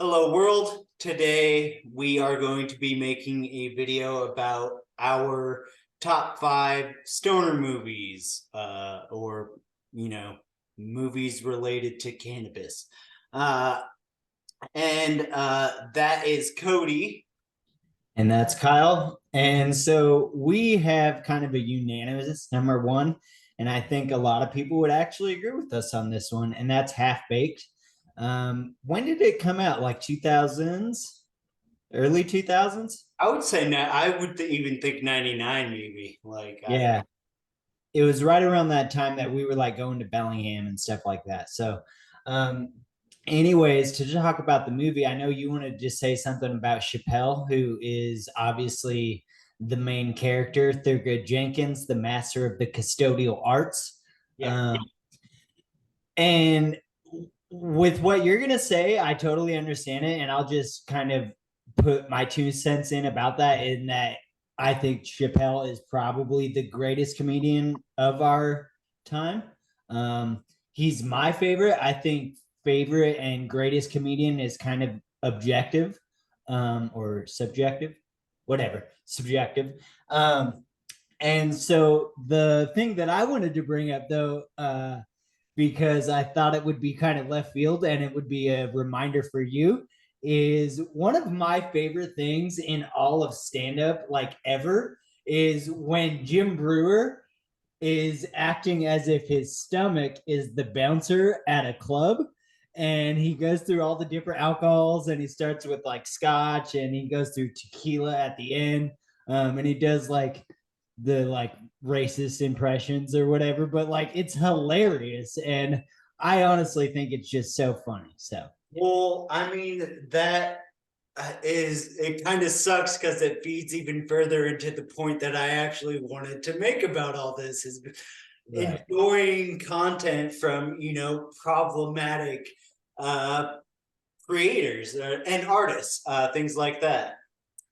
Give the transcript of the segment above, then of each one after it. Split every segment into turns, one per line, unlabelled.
Hello world. Today we are going to be making a video about our top 5 stoner movies, or you know, movies related to cannabis. Uh, and that is Cody.
And that's Kyle. And so we have kind of a unanimous number one. And I think a lot of people would actually agree with us on this one. And that's Half Baked. When did it come out? Like 2000s, early 2000s?
I would say now I would even think 99 maybe.
Yeah. It was right around that time that we were like going to Bellingham and stuff like that. So, um, anyways, to talk about the movie, I know you wanted to just say something about Chappelle, who is obviously the main character, Thurgood Jenkins, the master of the custodial arts.
Yeah.
And with what you're going to say, I totally understand it. And I'll just kind of put my 2 cents in about that, in that I think Chappelle is probably the greatest comedian of our time. He's my favorite. I think favorite and greatest comedian is kind of objective, or subjective, whatever, subjective. And so the thing that I wanted to bring up, though, because I thought it would be kind of left field and it would be a reminder for you, is one of my favorite things in all of stand up, like ever, is when Jim Brewer is acting as if his stomach is the bouncer at a club, and he goes through all the different alcohols, and he starts with like scotch and he goes through tequila at the end. And he does like the like racist impressions or whatever, but like it's hilarious, and I honestly think it's just so funny. So
Well, I mean, that is it kind of sucks because it feeds even further into the point that I actually wanted to make about all this is
right.
enjoying content from, problematic uh creators and artists, things like that.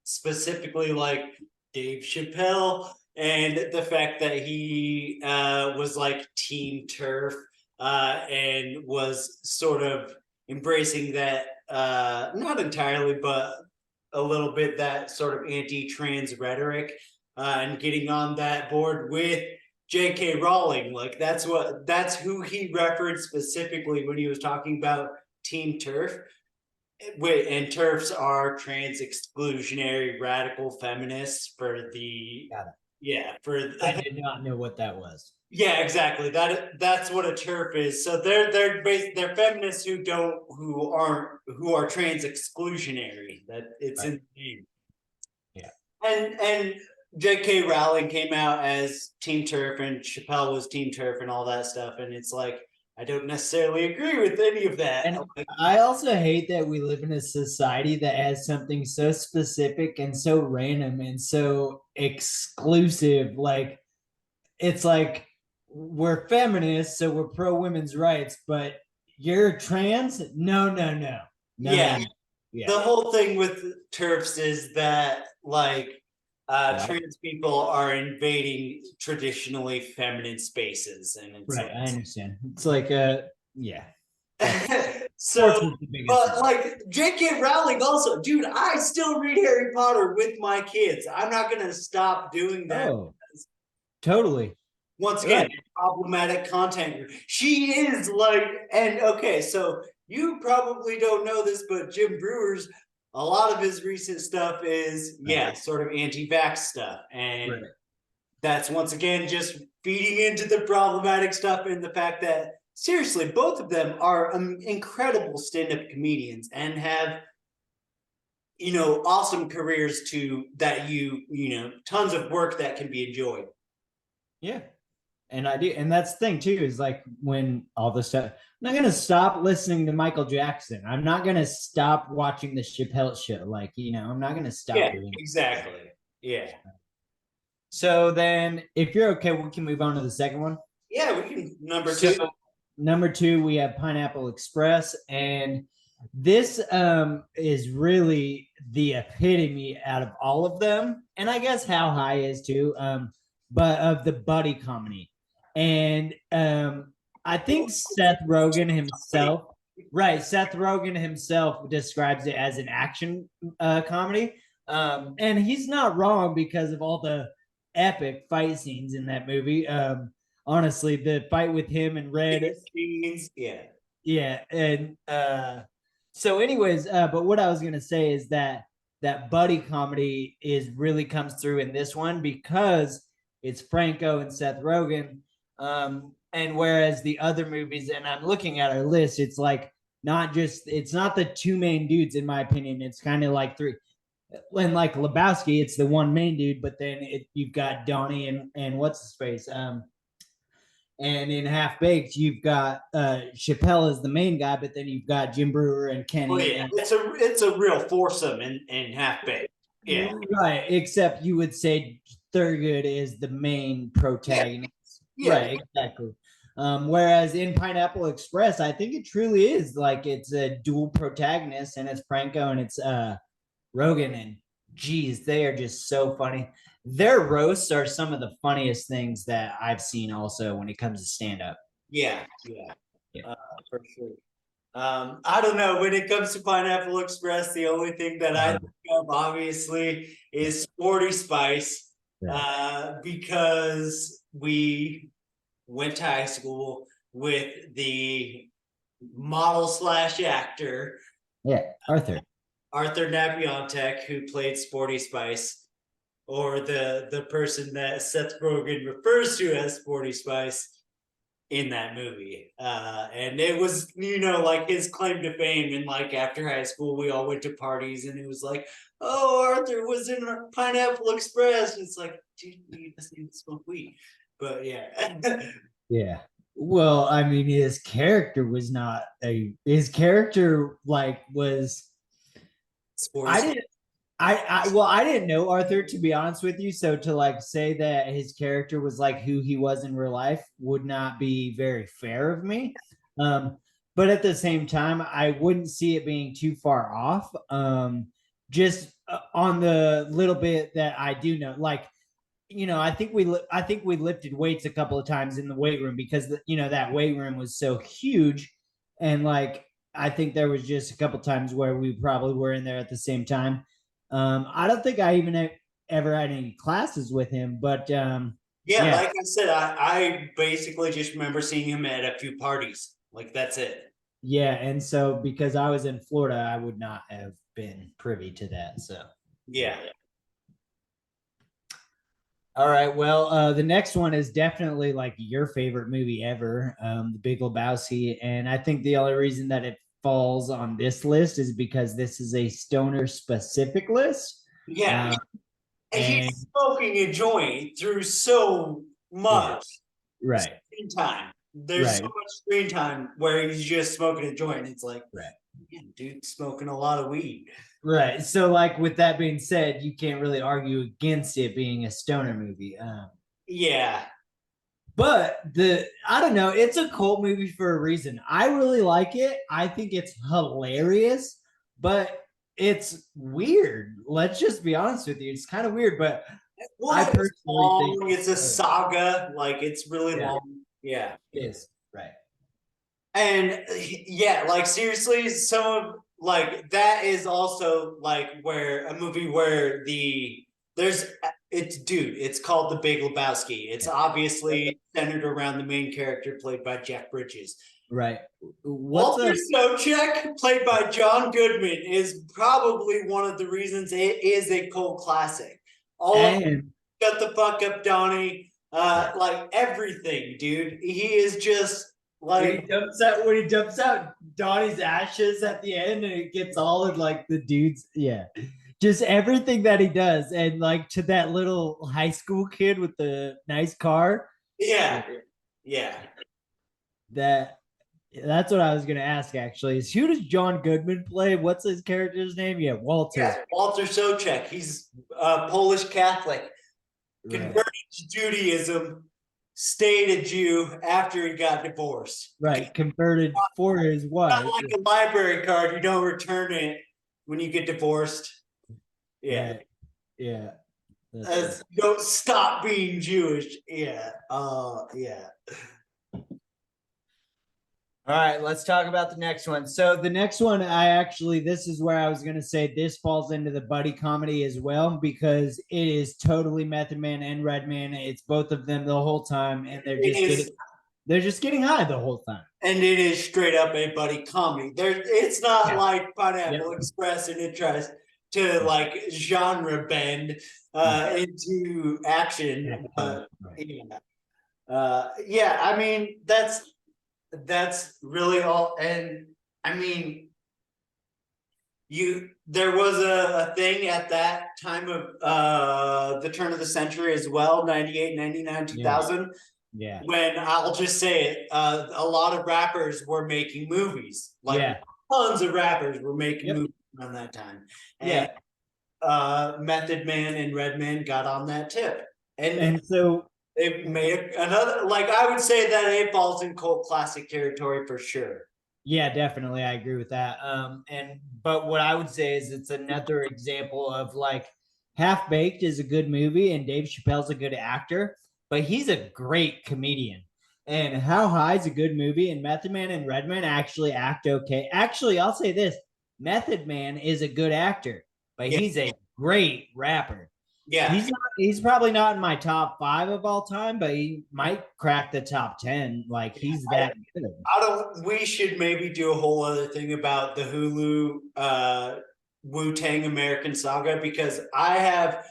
Specifically like Dave Chappelle and the fact that he was like Team Turf, and was sort of embracing that, not entirely, but a little bit that sort of anti-trans rhetoric, and getting on that board with J.K. Rowling. Like that's who he referenced specifically when he was talking about Team Turf. Wait, and TERFs are trans exclusionary radical feminists for the
Got it.
yeah for
I
the,
did not know what that was.
yeah, exactly, that's what a TERF is. So they're feminists who are trans exclusionary. That it's
Right.
in the name.
Yeah.
And J.K. Rowling came out as Team TERF and Chappelle was Team TERF and all that stuff, and it's like I don't necessarily agree with any of that.
And
Like,
I also hate that we live in a society that has something so specific and so random and so exclusive. Like, it's like we're feminists, so we're pro women's rights, but you're trans? No, no, no, no, no,
yeah,
no. Yeah,
the whole thing with TERFs is that like
yeah,
trans people are invading traditionally feminine spaces, and it's
right.
like
I understand. It's like, yeah, that's sports
so.
is the biggest
But
one.
like J.K. Rowling, also, dude, I still read Harry Potter with my kids. I'm not gonna stop doing that.
Oh, totally.
Once again,
Right.
problematic content. She is like, and okay, so you probably don't know this, but Jim Brewer's a lot of his recent stuff is,
Right.
yeah, sort of anti-vax stuff, and
Right.
that's once again just feeding into the problematic stuff and the fact that seriously, both of them are incredible stand-up comedians and have awesome careers to that tons of work that can be enjoyed.
Yeah. And I do, and that's the thing too, is like when all this stuff, I'm not gonna stop listening to Michael Jackson. I'm not gonna stop watching the Chappelle show. Like, I'm not gonna stop
Yeah,
doing it.
exactly. Yeah.
So then, if you're okay, we can move on to the second one.
Yeah, we can number
So
two.
number two, we have Pineapple Express, and this is really the epitome out of all of them, and I guess How High is too, but of the buddy comedy. And I think Seth Rogen himself. Right. Seth Rogen himself describes it as an action comedy. And he's not wrong because of all the epic fight scenes in that movie. Honestly, the fight with him and Red,
Scenes, yeah.
yeah. And so, anyways, but what I was gonna say is that that buddy comedy is really comes through in this one because it's Franco and Seth Rogen. And whereas the other movies, and I'm looking at our list, it's like not just it's not the two main dudes, in my opinion. It's kind of like three. And like Lebowski, it's the one main dude, but then you've got Donnie and what's his face. And in Half Baked, you've got Chappelle as the main guy, but then you've got Jim Brewer and
Oh
Kenny
yeah,
and
it's a real foursome in Half Baked. Yeah,
right. Except you would say Thurgood is the main
yeah,
protagonist.
yeah,
Right, exactly. Whereas in Pineapple Express, I think it truly is like it's a dual protagonist, and it's Franco and it's Rogan, and geez, they are just so funny. Their roasts are some of the funniest things that I've seen also when it comes to stand up.
yeah, yeah,
Yeah.
for sure. I don't know. When it comes to Pineapple Express, the only thing that I
Uh,
think of obviously is Sporty Spice,
right.
because we went to high school with the model slash actor
Yeah. Arthur.
Arthur Napiontek, who played Sporty Spice, or the person that Seth Rogen refers to as Sporty Spice in that movie. And it was, like his claim to fame. And like after high school, we all went to parties, and it was like, oh, Arthur was in Pineapple Express. And it's like, dude, you just need to smoke weed. But yeah.
Yeah. Well, I mean, his character was not a his character like was I
Sporty.
didn't I didn't know Arthur, to be honest with you. So to like say that his character was like who he was in real life would not be very fair of me. Um, but at the same time, I wouldn't see it being too far off. Just on the little bit that I do know, like I think we lifted weights a couple of times in the weight room because that weight room was so huge, and like I think there was just a couple times where we probably were in there at the same time. I don't think I even ever had any classes with him, but
Yeah,
yeah,
like I said, I basically just remember seeing him at a few parties. Like that's it.
yeah, and so because I was in Florida, I would not have been privy to that. So yeah.
Yeah.
All right. Well, the next one is definitely like your favorite movie ever, The Big Lebowski, and I think the only reason that it falls on this list is because this is a stoner specific list.
Yeah.
Uh,
And
and
he's smoking a joint through so
yeah,
much
right,
screen time. There's so
right,
much screen time where he's just smoking a joint. It's like,
right,
man, dude, smoking a lot of weed.
right. So, like with that being said, you can't really argue against it being a stoner movie.
Yeah.
But I don't know, it's a cult movie for a reason. I really like it. I think it's hilarious, but it's weird. Let's just be honest with you. It's kind of weird, but I
Well, it's
personally think
long. It's a saga. Like it's really
yeah,
long. Yeah.
it is. Right.
And yeah, like seriously, some of like that is also like where a movie where there's it's dude, it's called The Big Lebowski. It's
Yeah.
obviously centered around the main character played by Jeff Bridges.
Right. What's
Walter
a
Sobchak, played by John Goodman, is probably one of the reasons it is a cult classic. All of
and
Shut the Fuck Up, Donnie.
yeah.
Like everything, dude. He is just like
When he jumps out Donnie's ashes at the end and it gets all of like the dudes, yeah. Just everything that he does, and like to that little high school kid with the nice car.
yeah, yeah.
That that's what I was gonna ask actually. Is who does John Goodman play? What's his character's name? Yeah,
Yeah,
Walter.
Walter Sobchak. He's a Polish Catholic,
Right.
converted to Judaism, stayed a Jew after he got divorced.
Right. Converted for his
Not
wife.
like a library card, you don't return it when you get divorced. Yeah.
Right. Yeah. That's it.
You don't stop being Jewish. Yeah. Yeah.
All right, let's talk about the next one. So the next one, this is where I was going to say this falls into the buddy comedy as well, because it is totally Method Man and Redman. It's both of them the whole time, and they're just getting high the whole time.
And it is straight up a buddy comedy. It's not like Pineapple
Yep.
Express, and it tries to like genre bend into action. But yeah, I mean that's really all. And I mean, there was a thing at that time of the turn of the century as well, 98, 99, 2000.
Yeah.
When I'll just say it, a lot of rappers were making movies. Like tons of rappers were making movies around that time. And Method Man and Redman got on that tip. And
so
it made another, like, I would say that it falls in cult classic territory for sure.
Yeah, definitely. I agree with that. But what I would say is it's another example of like Half Baked is a good movie and Dave Chappelle's a good actor, but he's a great comedian. And How High is a good movie, and Method Man and Redman actually act okay. Actually, I'll say this: Method Man is a good actor, but he's a great rapper.
Yeah,
he's probably not in my top 5 of all time, but he might crack the top 10. Like he's that good.
we should maybe do a whole other thing about the Hulu Wu-Tang American Saga, because I have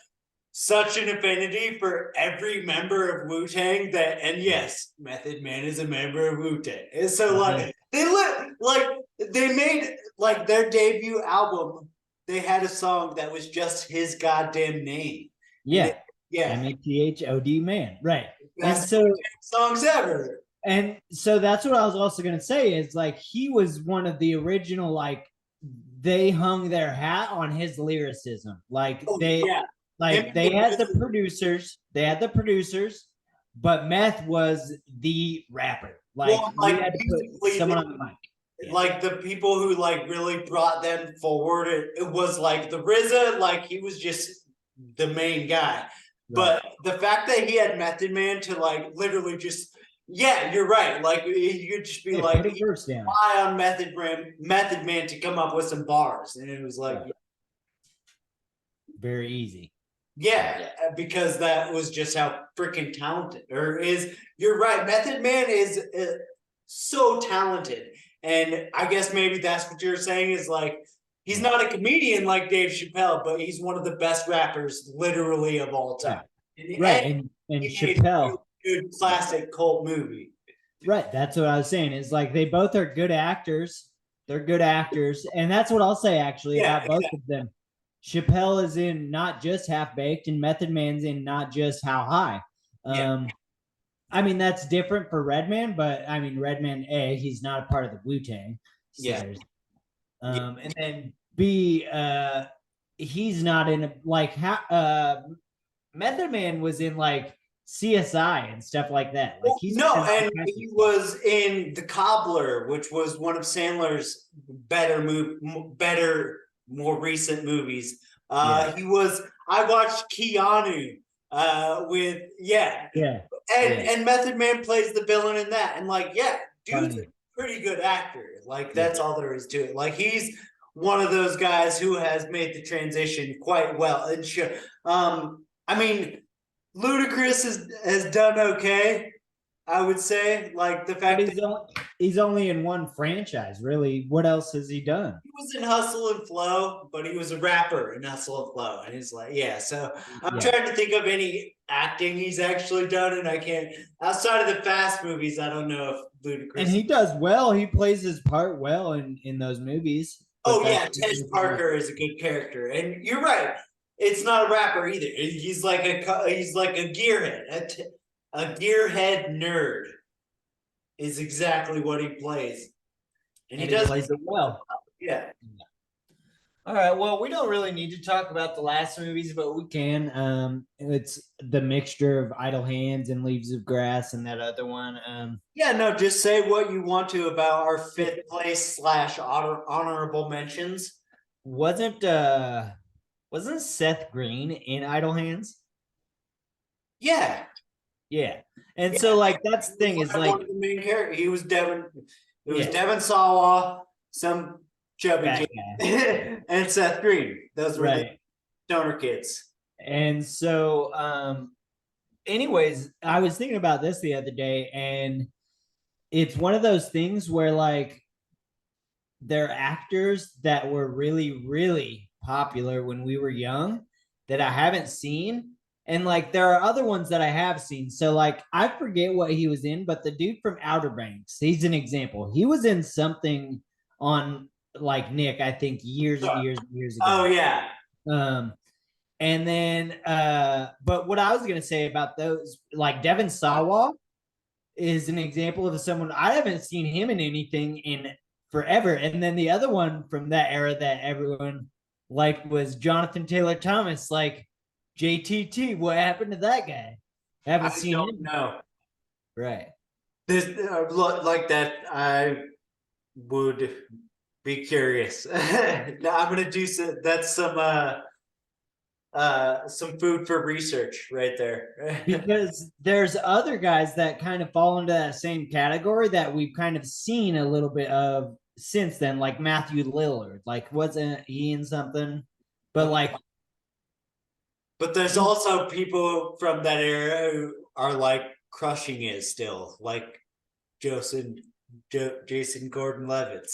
such an affinity for every member of Wu-Tang that, and yes, Method Man is a member of Wu-Tang. And so like they made like their debut album, they had a song that was just his goddamn name.
Yeah.
MATHOD
man. Right.
And so songs ever.
And so that's what I was also going to say is like he was one of the original, like they hung their hat on his lyricism. Like they had the producers, but Meth was the rapper. Like, we had to put someone on the mic.
Like the people who like really brought them forward, it was like the RZA, like he was just the main guy. Right. But the fact that he had Method Man to like literally just, yeah, you're right. Like you could just be like, rely on Method Man to come up with some bars, and it was like
very easy.
Yeah, because that was just how freaking talented, or is. You're right. Method Man is so talented. And I guess maybe that's what you're saying is like, he's not a comedian like Dave Chappelle, but he's one of the best rappers literally of all time.
Right. And Chappelle.
Good classic cult movie.
Right. That's what I was saying. Is like they both are good actors. They're good actors. And that's what I'll say actually about both of them. Chappelle is in not just Half Baked, and Method Man's in not just How High. I mean, that's different for Redman, but I mean, Redman, A, he's not a part of the Wu-Tang. And then B, he's not in Method Man was in like CSI and stuff like that. Like
he was in The Cobbler, which was one of Sandler's better, more recent movies. I watched Keanu and Method Man plays the villain in that, and like dude's a pretty good actor. Like that's all there is to it. Like he's one of those guys who has made the transition quite well. And I mean, Ludacris has done okay, I would say. Like the fact that
he's only in one franchise, really. What else has he done?
He was in Hustle and Flow, but he was a rapper in Hustle and Flow. And he's like, so I'm trying to think of any acting he's actually done, and I can't. Outside of the Fast movies, I don't know if Ludacris.
And he does well. He plays his part well in those movies.
Tess Parker is a good character, and you're right. It's not a rapper either. He's like a gearhead, a gearhead nerd. Is exactly what he plays, and he does
plays it well.
Yeah.
All right. Well, we don't really need to talk about the last movies, but we can. It's the mixture of Idle Hands and Leaves of Grass and that other one.
Just say what you want to about our 5th place / honorable mentions.
Wasn't Seth Green in Idle Hands?
Yeah.
And so like that's the thing is like
the main character. He was Devin. It was
Yeah.
Devin Sawa, some chubby
Fat
kid, and Seth Green. Those were the
Right.
stoner kids.
And so, anyways, I was thinking about this the other day, and it's one of those things where like they're actors that were really, really popular when we were young that I haven't seen. And like there are other ones that I have seen. So like I forget what he was in, but the dude from Outer Banks, he's an example. He was in something on like Nick, I think years and years and years ago.
Oh yeah.
Um, and then but what I was gonna say about those, like Devin Sawa is an example of someone I haven't seen him in anything in forever. And then the other one from that era that everyone liked was Jonathan Taylor Thomas, like JTT. What happened to that guy? I haven't
I
seen
don't
him.
know.
Right.
This like that. I would be curious. Now I'm gonna do some. That's some food for research right there.
Because there's other guys that kind of fall into that same category that we've kind of seen a little bit of since then, like Matthew Lillard. Like, wasn't he in something? But like,
But there's also people from that era who are like crushing it still, like Jason Jason Gordon-Levitt.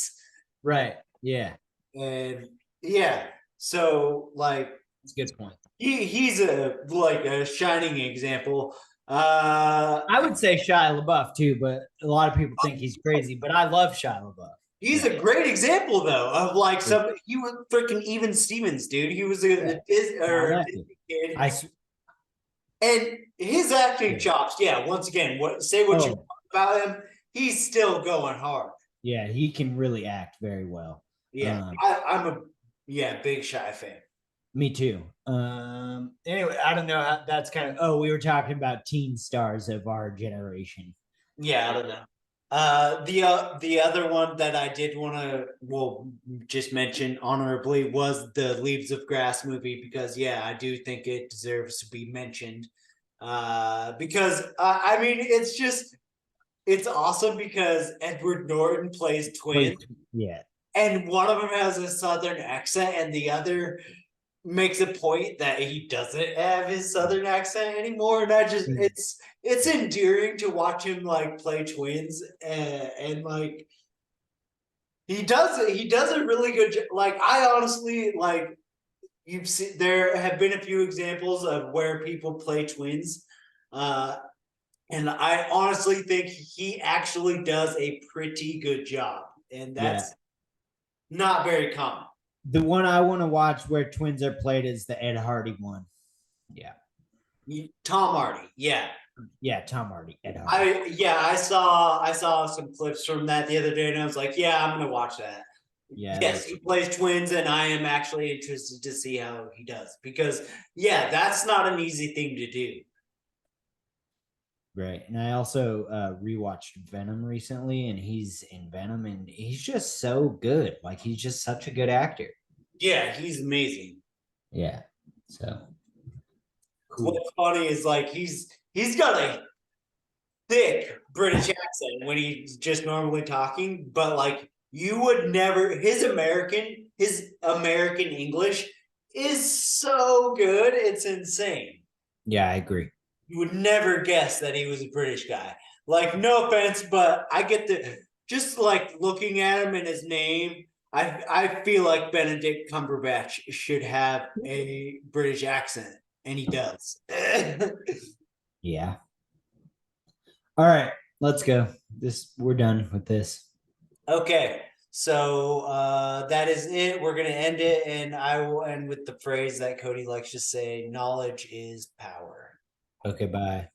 right. Yeah.
And yeah, so like
That's a good point.
he's a like a shining example.
I would say Shia LaBeouf too, but a lot of people think he's crazy. But I love Shia LaBeouf.
He's
Yeah.
a great example though of like some he was freaking Even Stevens, dude. He was a Disney kid. And his acting chops, yeah, once again, say what you want about him, he's still going hard.
Yeah, he can really act very well.
Yeah, I'm a big Shy fan.
Me too. Anyway, I don't know how that's kind of. Oh, we were talking about teen stars of our generation.
Yeah, I don't know. The other one that I did want to just mention honorably was the Leaves of Grass movie because yeah, I do think it deserves to be mentioned. Because I mean, it's awesome because Edward Norton plays twins.
Yeah,
and one of them has a southern accent, and the other makes a point that he doesn't have his southern accent anymore. And I just it's endearing to watch him like play twins and like he does a really good job. Like I honestly like you've seen there have been a few examples of where people play twins. And I honestly think he actually does a pretty good job. And that's not very common.
The one I want to watch where twins are played is the Ed Hardy one. Yeah.
Tom Hardy, yeah.
Yeah, Tom Hardy, Ed Hardy.
I saw some clips from that the other day and I was like, yeah, I'm gonna watch that.
Yeah.
Yes, he plays twins, and I am actually interested to see how he does because yeah, that's not an easy thing to do.
Right. And I also rewatched Venom recently, and he's in Venom, and he's just so good. Like he's just such a good actor.
Yeah, he's amazing.
Yeah. So
cool. What's funny is like he's got a thick British accent when he's just normally talking, but like you would never his American English is so good, it's insane.
Yeah, I agree.
You would never guess that he was a British guy. Like, no offense, but I get the just like looking at him and his name. I feel like Benedict Cumberbatch should have a British accent, and he does.
Yeah. All right, let's go. We're done with this.
Okay. So that is it. We're gonna end it, and I will end with the phrase that Cody likes to say: knowledge is power.
Okay, bye.